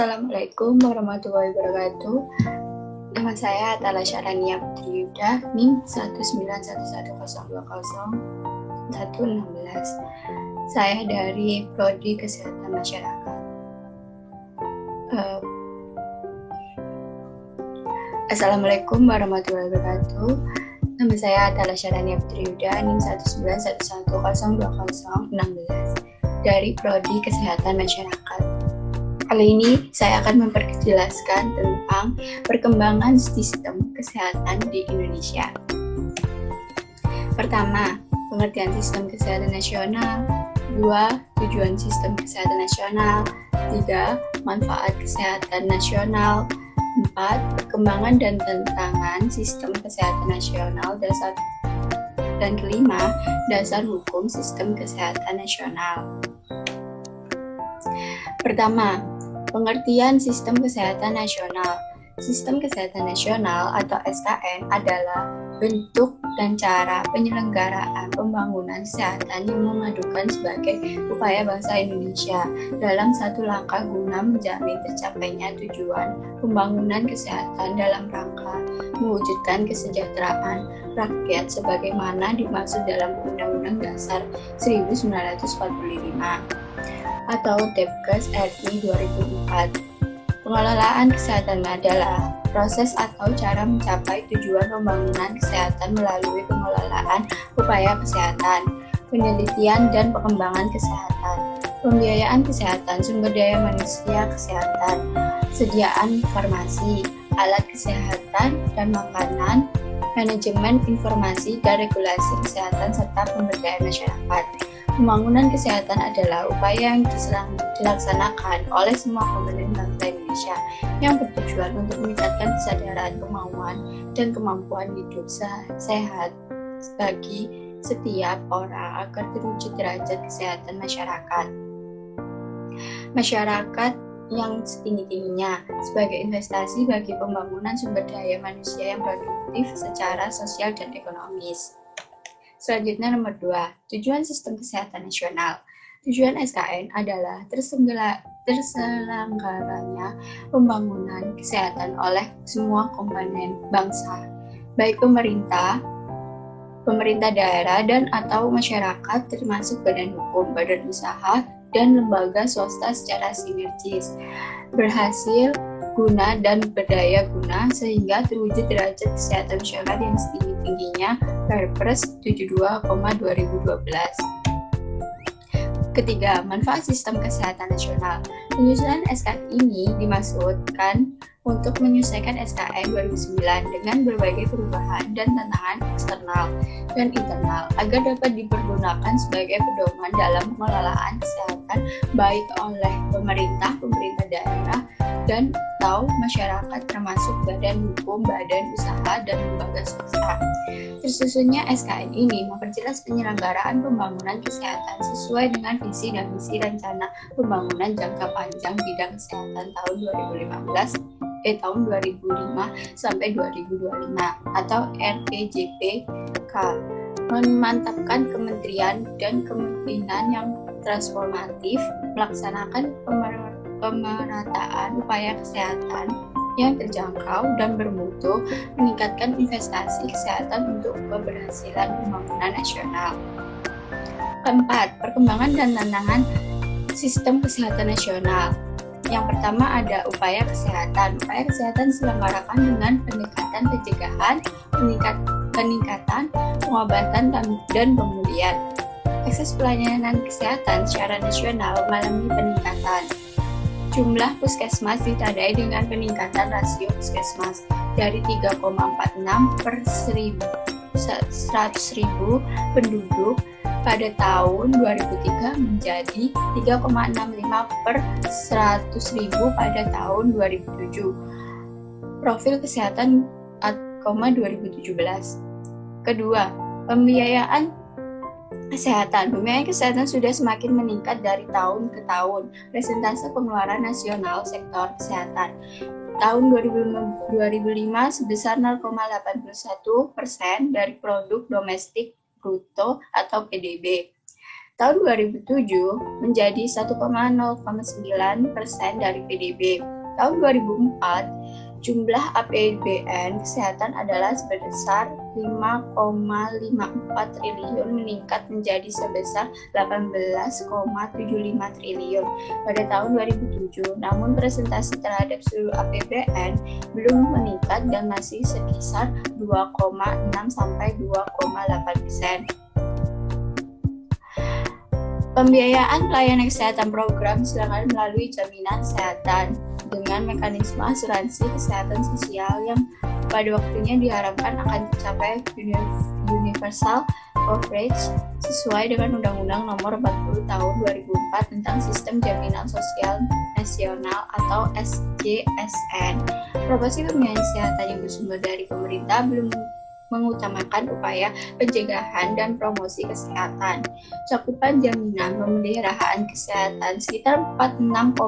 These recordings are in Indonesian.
Assalamualaikum warahmatullahi wabarakatuh. Nama saya Atala Syarania Putri Yuda, NIM 19110200116. Saya dari Prodi Kesehatan Masyarakat. Assalamualaikum warahmatullahi wabarakatuh. Nama saya Atala Syarania Putri Yuda, NIM 19110202016 dari Prodi Kesehatan Masyarakat. Kali ini saya akan memperjelaskan tentang perkembangan sistem kesehatan di Indonesia. Pertama, pengertian sistem kesehatan nasional. 2. Tujuan sistem kesehatan nasional. 3. Manfaat kesehatan nasional. 4. Perkembangan dan tantangan sistem kesehatan nasional. Dan kelima, dasar hukum sistem kesehatan nasional. Pertama, pengertian sistem kesehatan nasional. Sistem kesehatan nasional atau SKN adalah bentuk dan cara penyelenggaraan pembangunan kesehatan yang memadukan sebagai upaya bangsa Indonesia dalam satu langkah guna menjamin tercapainya tujuan pembangunan kesehatan dalam rangka mewujudkan kesejahteraan rakyat sebagaimana dimaksud dalam Undang-Undang Dasar 1945 atau Depkes RI 2004. Pengelolaan kesehatan adalah proses atau cara mencapai tujuan pembangunan kesehatan melalui pengelolaan upaya kesehatan, penelitian dan pengembangan kesehatan, pembiayaan kesehatan, sumber daya manusia kesehatan, sediaan farmasi, alat kesehatan dan makanan, manajemen informasi dan regulasi kesehatan serta pemberdayaan masyarakat. Pembangunan kesehatan adalah upaya yang dilaksanakan oleh semua komponen bangsa Indonesia yang bertujuan untuk meningkatkan kesadaran, kemauan, dan kemampuan hidup sehat bagi setiap orang agar terwujud derajat kesehatan masyarakat. Masyarakat yang setinggi-tingginya sebagai investasi bagi pembangunan sumber daya manusia yang produktif secara sosial dan ekonomis. Selanjutnya nomor 2, tujuan sistem kesehatan nasional. Tujuan SKN adalah terselenggaranya pembangunan kesehatan oleh semua komponen bangsa, baik pemerintah daerah dan atau masyarakat termasuk badan hukum, badan usaha, dan lembaga swasta secara sinergis, berhasil guna dan berdaya guna sehingga terwujud derajat kesehatan masyarakat yang setinggi-tingginya Perpres 72/2012. Ketiga, manfaat sistem kesehatan nasional. Penyusunan SKN ini dimaksudkan untuk menyesuaikan SKN 2009 dengan berbagai perubahan dan tantangan eksternal dan internal agar dapat dipergunakan sebagai pedoman dalam pengelolaan kesehatan baik oleh pemerintah daerah, dan atau masyarakat termasuk badan hukum, badan usaha, dan lembaga swasta. Tersusunnya SKN ini memperjelas penyelenggaraan pembangunan kesehatan sesuai dengan visi dan misi rencana pembangunan jangka panjang bidang kesehatan tahun 2005 sampai 2025 atau RPJPK, memantapkan kementerian dan kepemimpinan yang transformatif, melaksanakan pemerataan upaya kesehatan yang terjangkau dan bermutu, meningkatkan investasi kesehatan untuk keberhasilan pembangunan nasional. Keempat, perkembangan dan tantangan sistem kesehatan nasional. Yang pertama ada upaya kesehatan. Upaya kesehatan diselenggarakan dengan pendekatan pencegahan, peningkatan pengobatan dan pemulihan. Akses pelayanan kesehatan secara nasional mengalami peningkatan. Jumlah puskesmas ditandai dengan peningkatan rasio puskesmas dari 3,46 per 100.000 penduduk pada tahun 2003 menjadi 3,65 per 100.000 pada tahun 2007. Profil kesehatan 2017. Kedua, pembiayaan kesehatan. Pembiayaan kesehatan sudah semakin meningkat dari tahun ke tahun. Persentase pengeluaran nasional sektor kesehatan tahun 2005 sebesar 0,81% dari produk domestik bruto atau PDB. tahun 2007 menjadi 1,09% dari PDB. Tahun 2004, jumlah APBN kesehatan adalah sebesar 5,54 triliun meningkat menjadi sebesar 18,75 triliun pada tahun 2007. Namun presentasi terhadap seluruh APBN belum meningkat dan masih sekitar 2,6 sampai 2,8%. Pembiayaan pelayanan kesehatan program diselenggarakan melalui jaminan kesehatan dengan mekanisme asuransi kesehatan sosial yang pada waktunya diharapkan akan tercapai universal coverage sesuai dengan Undang-Undang Nomor 40 Tahun 2004 tentang Sistem Jaminan Sosial Nasional atau SJSN. Proporsi pembiayaan kesehatan yang bersumber dari pemerintah belum mengutamakan upaya pencegahan dan promosi kesehatan. Cakupan jaminan pemeliharaan kesehatan sekitar 46,5%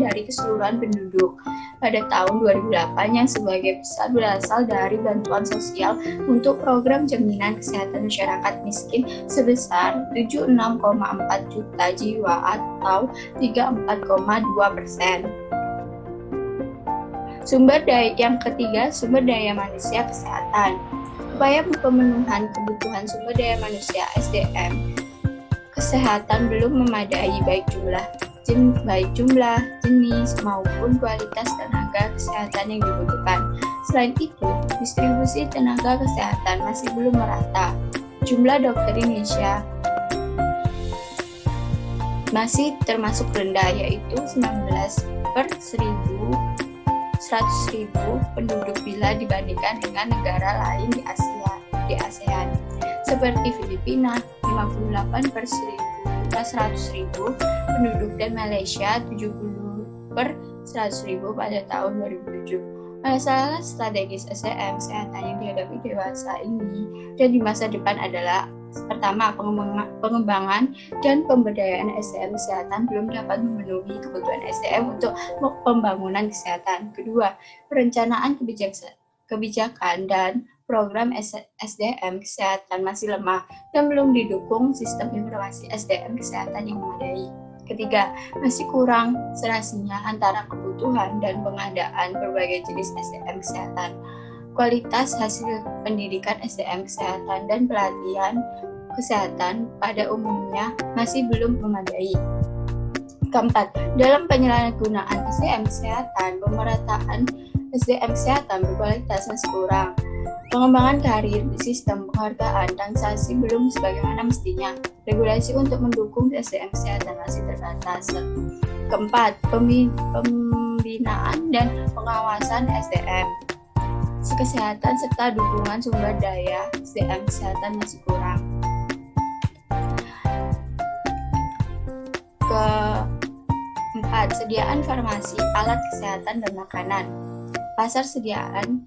dari keseluruhan penduduk pada tahun 2008 yang sebagai besar berasal dari bantuan sosial untuk program jaminan kesehatan masyarakat miskin sebesar 76,4 juta jiwa atau 34,2%. Yang ketiga, sumber daya manusia kesehatan. Upaya pemenuhan kebutuhan sumber daya manusia (SDM) kesehatan belum memadai baik jumlah, jenis maupun kualitas tenaga kesehatan yang dibutuhkan. Selain itu, distribusi tenaga kesehatan masih belum merata. Jumlah dokter Indonesia masih termasuk rendah, yaitu 19/100.000 penduduk bila dibandingkan dengan negara lain di ASEAN seperti Filipina 58/100.000 penduduk dan Malaysia 70/100.000 pada tahun 2007. Masalah strategis SDM kesehatan yang dihadapi dewasa ini dan di masa depan adalah: pertama, pengembangan dan pemberdayaan SDM kesehatan belum dapat memenuhi kebutuhan SDM untuk pembangunan kesehatan. Kedua, perencanaan kebijakan dan program SDM kesehatan masih lemah dan belum didukung sistem informasi SDM kesehatan yang memadai. Ketiga, masih kurang serasinya antara kebutuhan dan pengadaan berbagai jenis SDM kesehatan. Kualitas hasil pendidikan SDM kesehatan dan pelatihan kesehatan pada umumnya masih belum memadai. Keempat, dalam penyalahgunaan SDM kesehatan, pemerataan SDM kesehatan berkualitas masih kurang. Pengembangan karir, sistem penghargaan, dan sanksi belum sebagaimana mestinya. Regulasi untuk mendukung SDM kesehatan masih terbatas. Keempat, pembinaan dan pengawasan SDM kesehatan serta dukungan sumber daya SDM kesehatan masih kurang. Keempat, sediaan farmasi, alat kesehatan, dan makanan. Pasar sediaan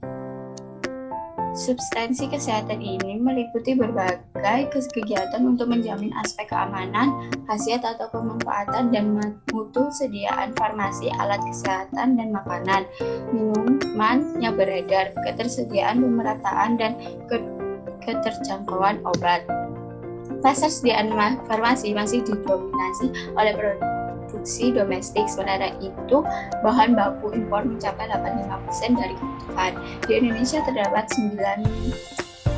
substansi kesehatan ini meliputi berbagai kegiatan untuk menjamin aspek keamanan, khasiat atau pemanfaatan dan mutu sediaan farmasi, alat kesehatan, dan makanan, minuman yang beredar, ketersediaan, pemerataan, dan keterjangkauan obat. Pasar sediaan farmasi masih didominasi oleh produksi domestik, sementara itu bahan baku impor mencapai 85% dari kebutuhan. Di Indonesia terdapat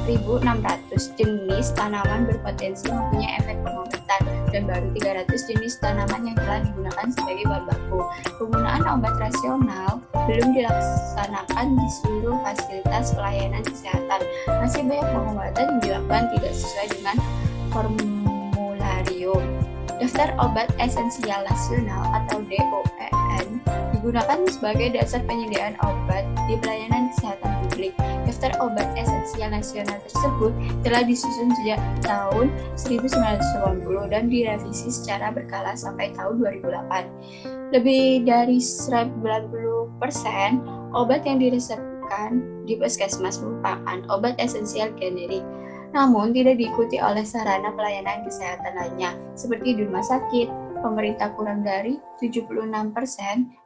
9.600 jenis tanaman berpotensi mempunyai efek pengobatan dan baru 300 jenis tanaman yang telah digunakan sebagai bahan baku. Penggunaan obat rasional belum dilaksanakan di seluruh fasilitas pelayanan kesehatan. Masih banyak pengobatan yang dilakukan tidak sesuai dengan formularium. Daftar Obat Esensial Nasional atau DOEN digunakan sebagai dasar penyediaan obat di pelayanan kesehatan publik. Daftar Obat Esensial Nasional tersebut telah disusun sejak tahun 1980 dan direvisi secara berkala sampai tahun 2008. Lebih dari 90% obat yang diresepkan di puskesmas merupakan obat esensial generik, namun tidak diikuti oleh sarana pelayanan kesehatan lainnya, seperti di rumah sakit, pemerintah kurang dari 76%,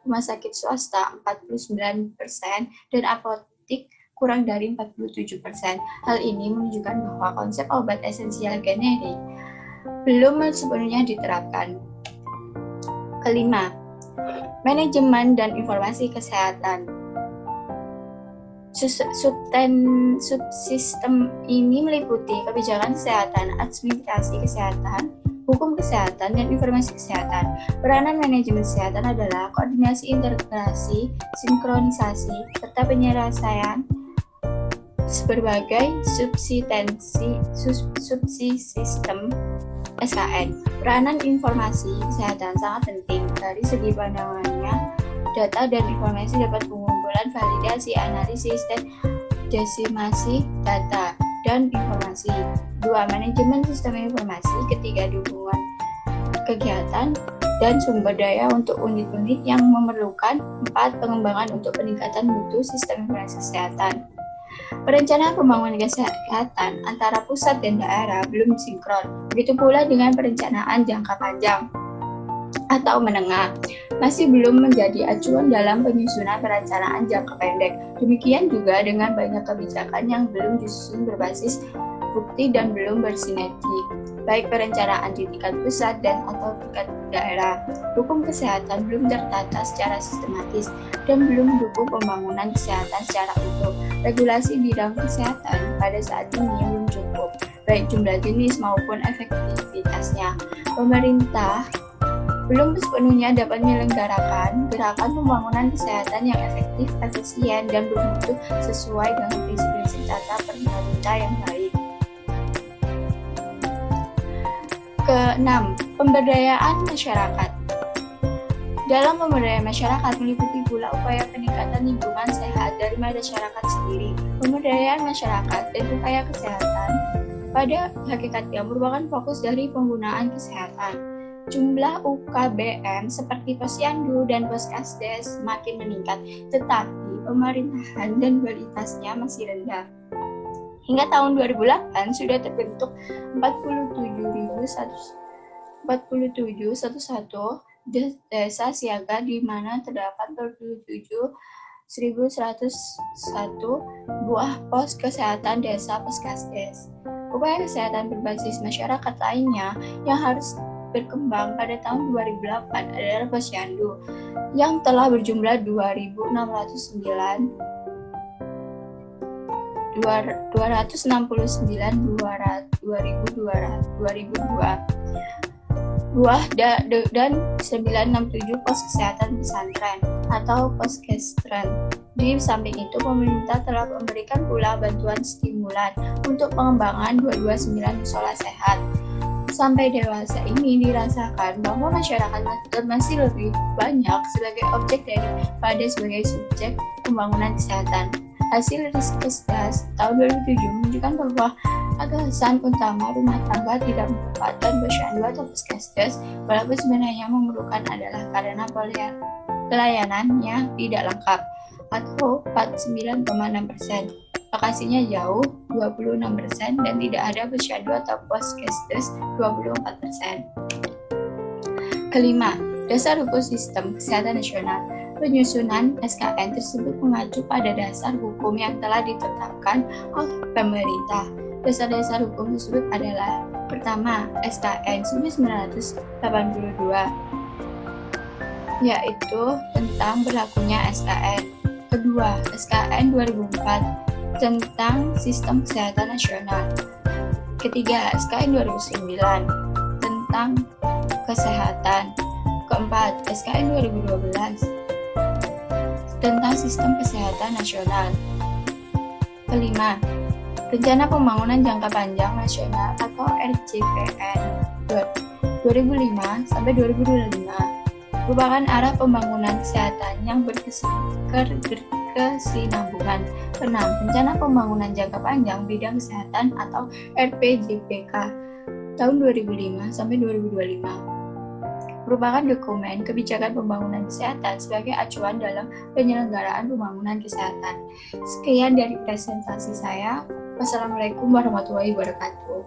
rumah sakit swasta 49%, dan apotik kurang dari 47%. Hal ini menunjukkan bahwa konsep obat esensial generik belum sepenuhnya diterapkan. Kelima, manajemen dan informasi kesehatan. Subsistem ini meliputi kebijakan kesehatan, administrasi kesehatan, hukum kesehatan, dan informasi kesehatan. Peranan manajemen kesehatan adalah koordinasi, integrasi, sinkronisasi, serta penyelesaian berbagai subsistem SKN. Peranan informasi kesehatan sangat penting dari segi pandangannya. Data dan informasi dapat pengumpulan, validasi, analisis, dan desimasi data dan informasi. 2. Manajemen sistem informasi. Ketiga, dukungan kegiatan dan sumber daya untuk unit-unit yang memerlukan. 4. Pengembangan untuk peningkatan mutu sistem informasi kesehatan. Perencanaan pembangunan kesehatan antara pusat dan daerah belum sinkron. Begitu pula dengan perencanaan jangka panjang atau menengah, masih belum menjadi acuan dalam penyusunan perencanaan jangka pendek. Demikian juga dengan banyak kebijakan yang belum disusun berbasis bukti dan belum bersinergi, baik perencanaan di tingkat pusat dan atau tingkat daerah. Hukum kesehatan belum tertata secara sistematis dan belum mendukung pembangunan kesehatan secara utuh. Regulasi bidang kesehatan pada saat ini belum cukup, baik jumlah jenis maupun efektivitasnya. Pemerintah belum sepenuhnya dapat menyelenggarakan gerakan pembangunan kesehatan yang efektif, efisien, dan bermutu sesuai dengan prinsip-prinsip tata pemerintah yang baik. Keenam, pemberdayaan masyarakat. Dalam pemberdayaan masyarakat meliputi pula upaya peningkatan lingkungan sehat dari masyarakat sendiri. Pemberdayaan masyarakat dan upaya kesehatan pada hakikatnya merupakan fokus dari penggunaan kesehatan. Jumlah UKBM seperti posyandu dan poskesdes semakin meningkat, tetapi pemerintahan dan kualitasnya masih rendah. Hingga tahun 2008 sudah terbentuk 47.101 desa siaga di mana terdapat 47.101 buah pos kesehatan desa poskesdes. Upaya kesehatan berbasis masyarakat lainnya yang harus berkembang pada tahun 2008 adalah posyandu yang telah berjumlah 269 buah dan 967 pos kesehatan pesantren atau poskestren. Di samping itu, pemerintah telah memberikan pula bantuan stimulan untuk pengembangan 229 musola sehat. Sampai dewasa ini dirasakan bahwa masyarakat masih lebih banyak sebagai objek daripada sebagai subjek pembangunan kesehatan. Hasil Riskesdas tahun 2007 menunjukkan bahwa alasan utama rumah tangga tidak mendapatkan posyandu atau puskesdes, walaupun sebenarnya memerlukan adalah karena pelayanannya tidak lengkap, atau 49,6%. Lokasinya jauh 26% dan tidak ada posyandu atau poskesdes 24%. Kelima, dasar hukum sistem kesehatan nasional. Penyusunan SKN tersebut mengacu pada dasar hukum yang telah ditetapkan oleh pemerintah. Dasar-dasar hukum tersebut adalah: pertama, SKN 1982, yaitu tentang berlakunya SKN. Kedua, SKN 2004 tentang Sistem Kesehatan Nasional. Ketiga, SKN 2009 tentang kesehatan. Keempat, SKN 2012 tentang Sistem Kesehatan Nasional. Kelima, Rencana Pembangunan Jangka Panjang Nasional atau RJPN 2005 sampai 2025 merupakan arah pembangunan kesehatan yang berkesinambungan. Keenam, Rencana Pembangunan Jangka Panjang Bidang Kesehatan atau RPJPK tahun 2005 sampai 2025 merupakan dokumen kebijakan pembangunan kesehatan sebagai acuan dalam penyelenggaraan pembangunan kesehatan. Sekian dari presentasi saya. Wassalamualaikum warahmatullahi wabarakatuh.